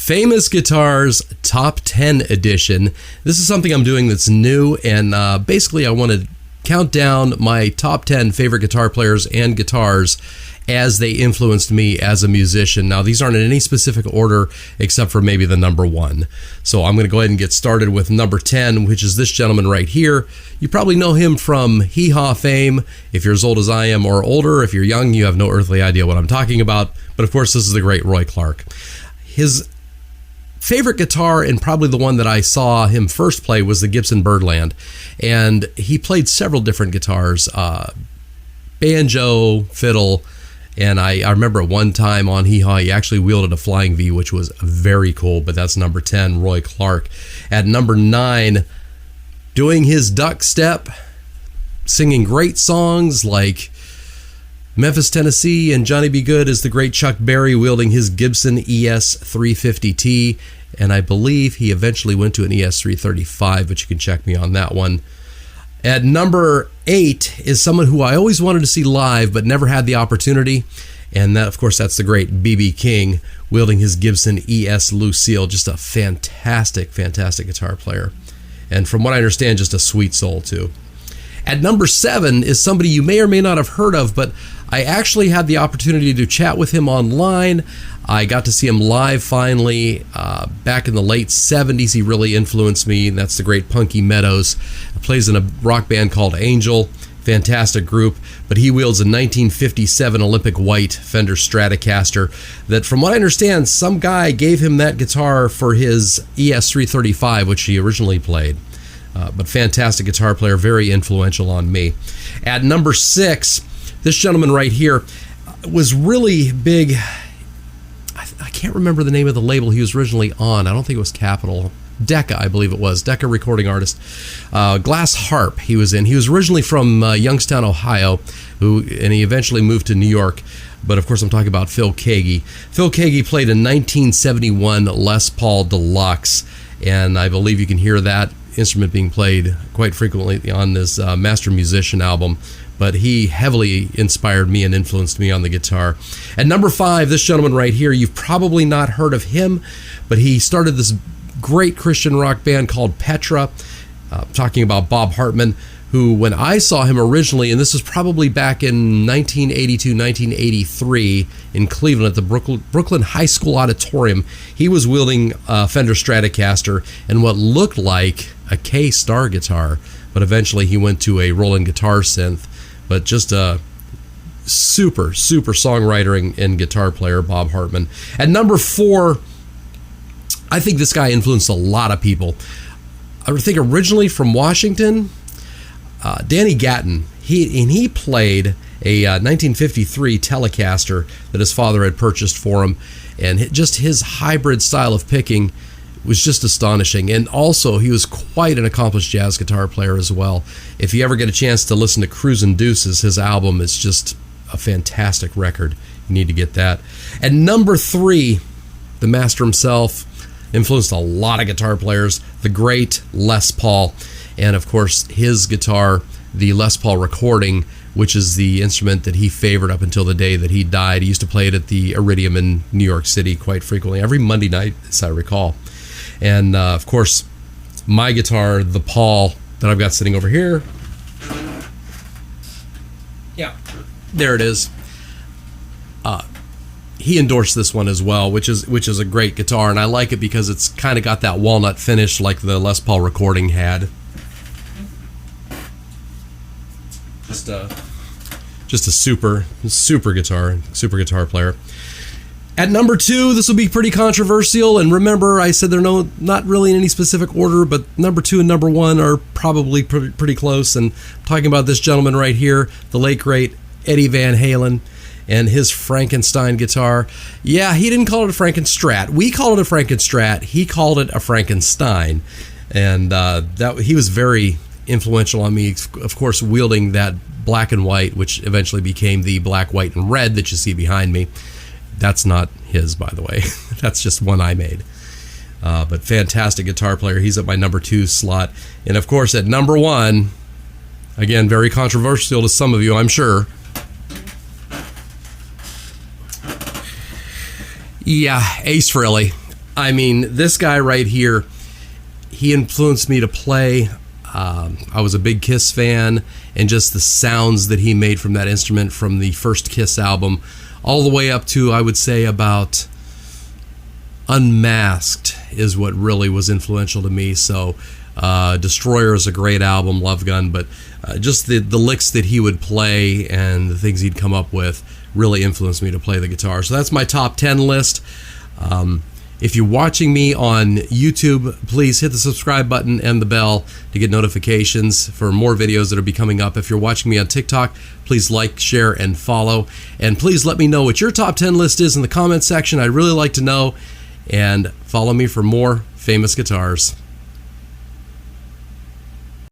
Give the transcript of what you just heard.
Famous Guitars Top 10 Edition. This is something I'm doing that's new, and basically I want to count down my top 10 favorite guitar players and guitars as they influenced me as a musician. Now, these aren't in any specific order except for maybe the number one. So I'm going to go ahead and get started with number 10, which is this gentleman right here. You probably know him from Hee Haw fame. If you're as old as I am or older, if you're young, you have no earthly idea what I'm talking about. But of course, this is the great Roy Clark. His favorite guitar, and probably the one that I saw him first play, was the Gibson Birdland. And he played several different guitars, banjo, fiddle, and I remember one time on Hee Haw, he actually wielded a Flying V, which was very cool, but that's number 10, Roy Clark. At number 9, doing his duck step, singing great songs like Memphis, Tennessee, and Johnny B. Good, is the great Chuck Berry, wielding his Gibson ES 350T, and I believe he eventually went to an ES 335, but you can check me on that one. At number 8 is someone who I always wanted to see live but never had the opportunity, and that, of course, that's the great B.B. King, wielding his Gibson ES Lucille. Just a fantastic, fantastic guitar player, and from what I understand, just a sweet soul too. At number 7 is somebody you may or may not have heard of, but I actually had the opportunity to chat with him online. I got to see him live finally back in the late 70s. He really influenced me, and that's the great Punky Meadows. He plays in a rock band called Angel. Fantastic group, but he wields a 1957 Olympic White Fender Stratocaster that, from what I understand, some guy gave him that guitar for his ES 335, which he originally played. But fantastic guitar player, very influential on me. At number 6, this gentleman right here was really big. I can't remember the name of the label he was originally on. I don't think it was Capitol. Decca, I believe it was. Decca recording artist. Glass Harp he was in. He was originally from Youngstown, Ohio, and he eventually moved to New York. But of course, I'm talking about Phil Keaggy. Phil Keaggy played a 1971 Les Paul Deluxe, and I believe you can hear that instrument being played quite frequently on this Master Musician album. But he heavily inspired me and influenced me on the guitar. At number 5, this gentleman right here, you've probably not heard of him, but he started this great Christian rock band called Petra, talking about Bob Hartman, who, when I saw him originally, and this was probably back in 1982, 1983 in Cleveland at the Brooklyn High School Auditorium, he was wielding a Fender Stratocaster and what looked like a K-Star guitar, but eventually he went to a Roland guitar synth. But just a super, super songwriter and guitar player, Bob Hartman. At number 4, I think this guy influenced a lot of people. I think originally from Washington, Danny Gatton. He played a 1953 Telecaster that his father had purchased for him, and just his hybrid style of picking was just astonishing. And also, he was quite an accomplished jazz guitar player as well. If you ever get a chance to listen to Cruisin' Deuces, his album is just a fantastic record. You need to get that. At number 3, the master himself, influenced a lot of guitar players, the great Les Paul. And of course, his guitar, the Les Paul recording, which is the instrument that he favored up until the day that he died. He used to play it at the Iridium in New York City quite frequently, every Monday night, as I recall. And of course, my guitar, the Paul that I've got sitting over here. Yeah, there it is. He endorsed this one as well, which is a great guitar, and I like it because it's kind of got that walnut finish like the Les Paul recording had. Just a super guitar player. At number 2, this will be pretty controversial, and remember, I said they're not really in any specific order, but number 2 and number 1 are probably pretty close, and I'm talking about this gentleman right here, the late, great Eddie Van Halen, and his Frankenstein guitar. Yeah, he didn't call it a Frankenstrat. We call it a Frankenstrat. He called it a Frankenstein, and he was very influential on me, of course, wielding that black and white, which eventually became the black, white, and red that you see behind me. That's not his, by the way. That's just one I made. But fantastic guitar player. He's at my number 2 slot. And of course, at number 1, again, very controversial to some of you, I'm sure. Yeah, Ace Frehley. I mean, this guy right here, he influenced me to play. I was a big Kiss fan, and just the sounds that he made from that instrument from the first Kiss album all the way up to, I would say, about Unmasked is what really was influential to me. So Destroyer is a great album, Love Gun, but just the licks that he would play and the things he'd come up with really influenced me to play the guitar. So that's my top 10 list. If you're watching me on YouTube, please hit the subscribe button and the bell to get notifications for more videos that will be coming up. If you're watching me on TikTok, please like, share, and follow. And please let me know what your top 10 list is in the comments section. I'd really like to know. And follow me for more famous guitars.